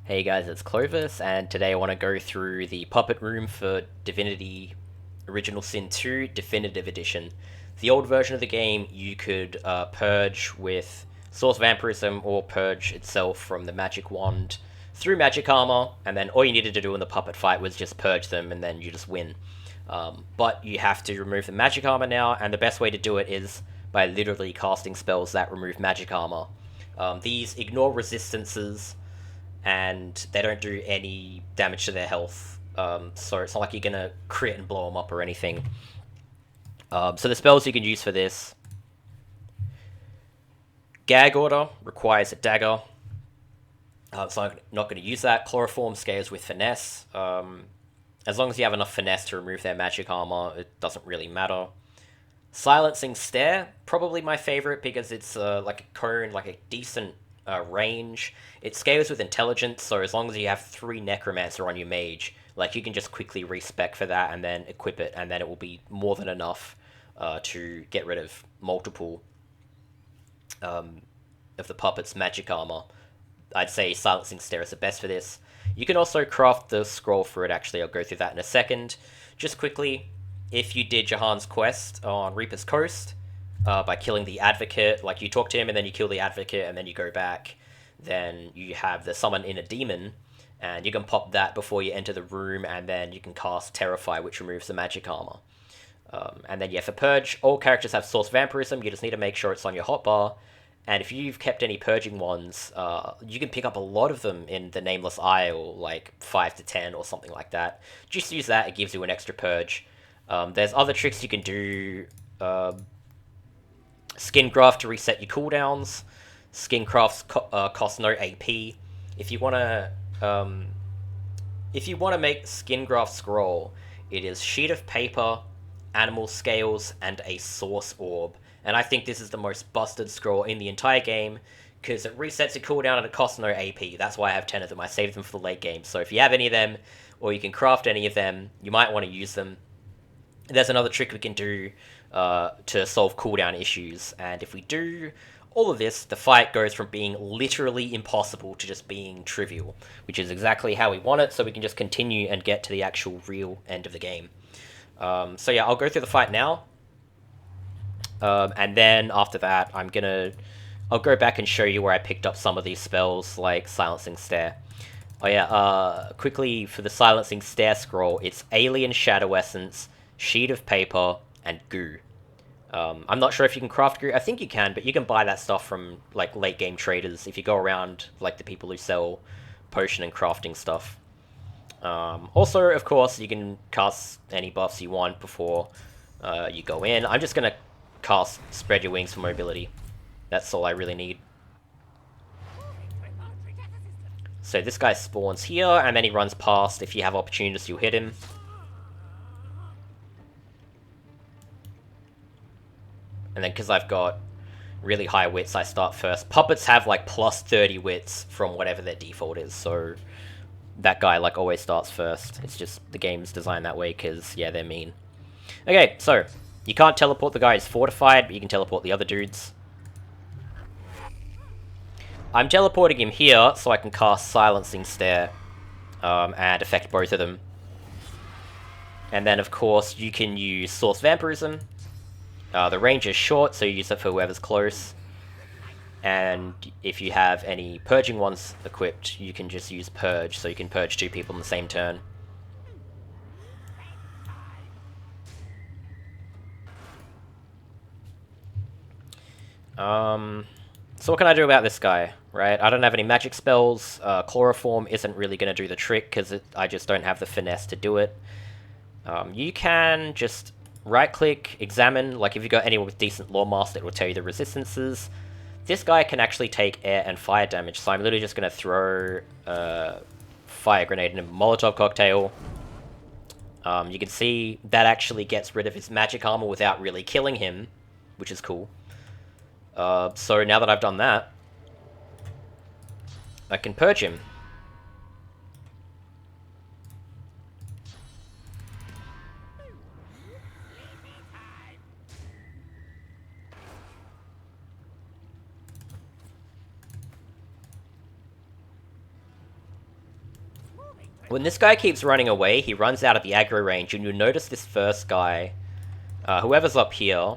Hey guys, it's Clovis, and today I want to go through the Puppet Room for Divinity Original Sin 2 Definitive Edition. The old version of the game, you could purge with Source Vampirism or purge itself from the Magic Wand through Magic Armor, and then all you needed to do in the Puppet fight was just purge them, and then you just win. But you have to remove the Magic Armor now, and the best way to do it is by literally casting spells that remove Magic Armor. These ignore resistances and they don't do any damage to their health. So it's not like you're gonna crit and blow them up or anything. So the spells you can use for this: Gag Order requires a dagger, so I'm not going to use that. Chloroform scales with finesse. As long as you have enough finesse to remove their magic armor, it doesn't really matter. Silencing Stare, probably my favorite because it's like a cone, like a decent range. It scales with intelligence, so as long as you have 3 Necromancer on your mage, like you can just quickly respec for that and then equip it, and then it will be more than enough to get rid of multiple of the puppet's magic armor. I'd say Silencing Stare is the best for this. You can also craft the scroll for it, actually. I'll go through that in a second. Just quickly, if you did Jahan's quest on Reaper's Coast, by killing the Advocate, like you talk to him and then you kill the Advocate and then you go back, then you have the Summon in a Demon, and you can pop that before you enter the room, and then you can cast Terrify, which removes the magic armor. And then, yeah, for Purge, all characters have Source Vampirism. You just need to make sure it's on your hotbar. And if you've kept any purging ones, you can pick up a lot of them in the Nameless Isle, like 5 to 10 or something like that. Just use that, it gives you an extra purge. There's other tricks you can do. Skin Graft to reset your cooldowns. Skin Crafts cost no AP. If you wanna, if you wanna make Skin Graft scroll, it is sheet of paper, animal scales, and a source orb. And I think this is the most busted scroll in the entire game, because it resets your cooldown and it costs no AP. That's why I have 10 of them. I saved them for the late game. So if you have any of them, or you can craft any of them, you might want to use them. There's another trick we can do to solve cooldown issues, and if we do all of this, the fight goes from being literally impossible to just being trivial, which is exactly how we want it, so we can just continue and get to the actual real end of the game. So yeah, I'll go through the fight now. And then after that, I'll go back and show you where I picked up some of these spells, like Silencing Stare. Oh yeah, quickly for the Silencing Stare scroll, it's Alien Shadow Essence, Sheet of Paper, and Goo. I'm not sure if you can craft Goo. I think you can, but you can buy that stuff from, like, late game traders if you go around, like, the people who sell potion and crafting stuff. Also, of course, you can cast any buffs you want before you go in. I'm just going to cast Spread Your Wings for mobility. That's all I really need. So this guy spawns here, and then he runs past. If you have opportunities, you'll hit him. And then because I've got really high wits, I start first. Puppets have like plus 30 wits from whatever their default is, so that guy like always starts first. It's just the game's designed that way because, yeah, they're mean. Okay, so you can't teleport the guy who's fortified, but you can teleport the other dudes. I'm teleporting him here so I can cast Silencing Stare and affect both of them. And then, of course, you can use Source Vampirism. The range is short, so you use it for whoever's close. And if you have any purging ones equipped, you can just use Purge, so you can purge 2 people in the same turn. So what can I do about this guy, right? I don't have any magic spells. Chloroform isn't really going to do the trick, because I just don't have the finesse to do it. You can just right-click, examine, like if you got anyone with decent Lawmaster, it will tell you the resistances. This guy can actually take air and fire damage, so I'm literally just going to throw a fire grenade in a Molotov cocktail. You can see that actually gets rid of his magic armor without really killing him, which is cool. So now that I've done that, I can purge him. When this guy keeps running away, he runs out of the aggro range, and you'll notice this first guy, whoever's up here,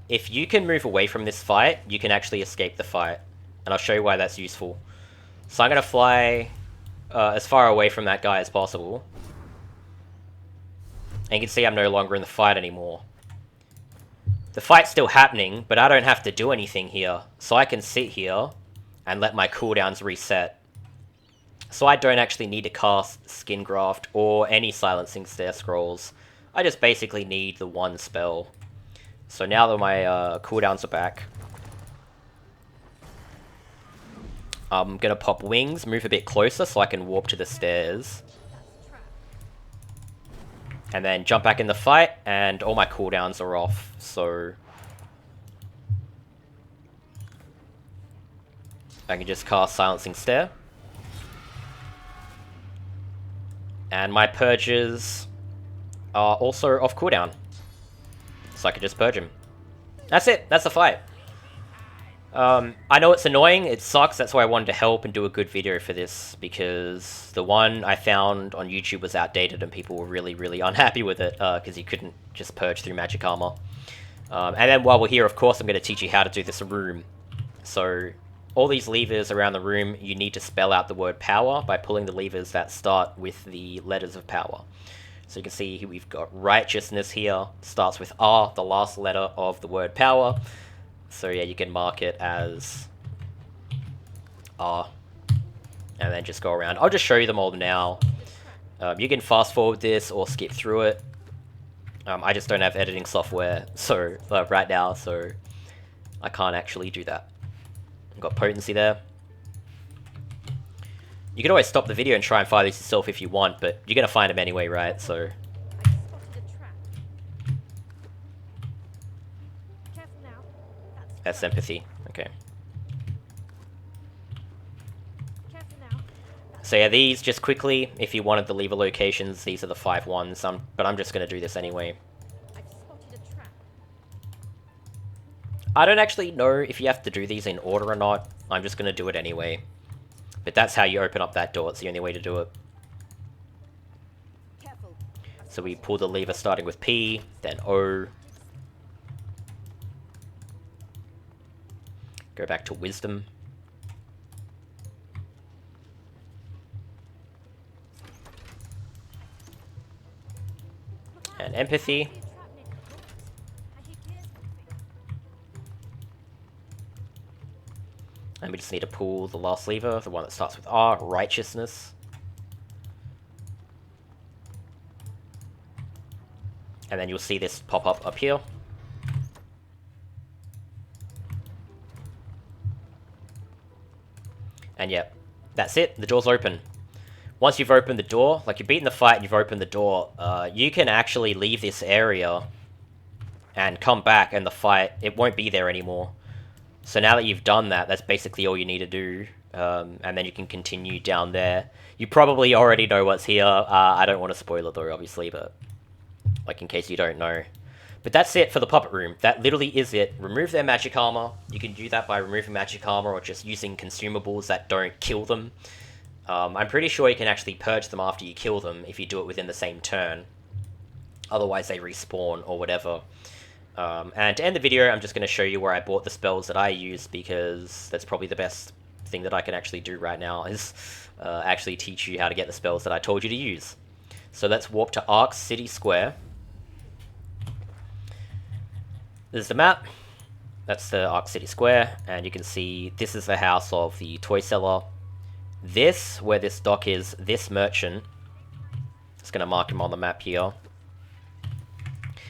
if you can move away from this fight, you can actually escape the fight. And I'll show you why that's useful. So I'm going to fly as far away from that guy as possible. And you can see I'm no longer in the fight anymore. The fight's still happening, but I don't have to do anything here. So I can sit here and let my cooldowns reset. So I don't actually need to cast Skin Graft or any Silencing Stare Scrolls. I just basically need the one spell. So now that my cooldowns are back, I'm going to pop Wings, move a bit closer so I can warp to the stairs. And then jump back in the fight, and all my cooldowns are off, so I can just cast Silencing Stare. And my purges are also off cooldown, so I can just purge him. That's it, that's the fight. I know it's annoying, it sucks, that's why I wanted to help and do a good video for this, because the one I found on YouTube was outdated and people were really, really unhappy with it, because you couldn't just purge through magic armor. And then while we're here, of course, I'm going to teach you how to do this room. So, all these levers around the room, you need to spell out the word power by pulling the levers that start with the letters of power. So you can see we've got righteousness here, starts with R, the last letter of the word power. So yeah, you can mark it as R, and then just go around. I'll just show you them all now. You can fast forward this or skip through it. I just don't have editing software so right now, so I can't actually do that. I've got potency there. You can always stop the video and try and find these yourself if you want, but you're going to find them anyway, right? So that's empathy. Okay. So yeah, these, just quickly, if you wanted the lever locations, these are the 5 ones, but I'm just going to do this anyway. I don't actually know if you have to do these in order or not. I'm just going to do it anyway. But that's how you open up that door. It's the only way to do it. So we pull the lever starting with P, then O. Go back to Wisdom. And Empathy. And we just need to pull the last lever, the one that starts with R, Righteousness. And then you'll see this pop up here. And yeah, that's it. The door's open. Once you've opened the door, like you've beaten the fight and you've opened the door, you can actually leave this area and come back, and the fight, it won't be there anymore. So now that you've done that, that's basically all you need to do, and then you can continue down there. You probably already know what's here. I don't want to spoil it though, obviously, but like in case you don't know. But that's it for the puppet room. That literally is it. Remove their magic armor. You can do that by removing magic armor or just using consumables that don't kill them. I'm pretty sure you can actually purge them after you kill them if you do it within the same turn. Otherwise they respawn or whatever. And to end the video, I'm just going to show you where I bought the spells that I use, because that's probably the best thing that I can actually do right now, is actually teach you how to get the spells that I told you to use. So let's warp to Ark City Square. This is the map. That's the Ark City Square, and you can see this is the house of the toy seller. This, where this dock is, this merchant, just going to mark him on the map here.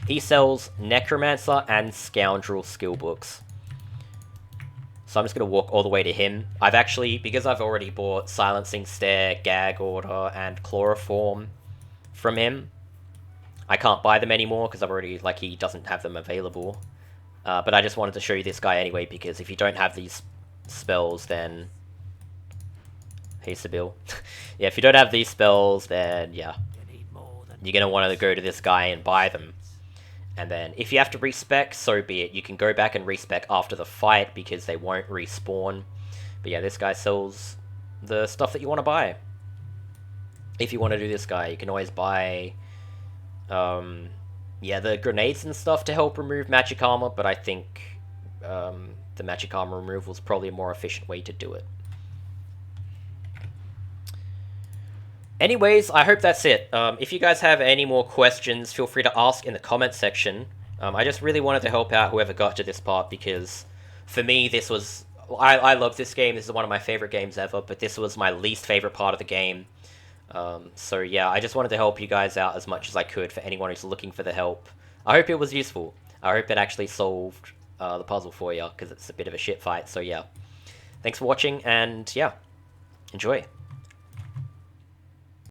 He sells Necromancer and Scoundrel skill books. So I'm just going to walk all the way to him. I've actually, because I've already bought Silencing Stare, Gag Order, and Chloroform from him, I can't buy them anymore because I've already, like, he doesn't have them available. But I just wanted to show you this guy anyway, because if you don't have these spells, then... Hey, Sibyl. Yeah, if you don't have these spells, then, yeah. You're going to want to go to this guy and buy them. And then, if you have to respec, so be it. You can go back and respec after the fight, because they won't respawn. But yeah, this guy sells the stuff that you want to buy. if you want to do this guy, you can always buy, yeah, the grenades and stuff to help remove magic armor, but I think the magic armor removal is probably a more efficient way to do it. Anyways, I hope that's it. If you guys have any more questions, feel free to ask in the comment section. I just really wanted to help out whoever got to this part because for me, this was. I love this game. This is one of my favorite games ever, but this was my least favorite part of the game. So yeah, I just wanted to help you guys out as much as I could for anyone who's looking for the help. I hope it was useful. I hope it actually solved the puzzle for you because it's a bit of a shit fight. So yeah, thanks for watching and yeah, enjoy.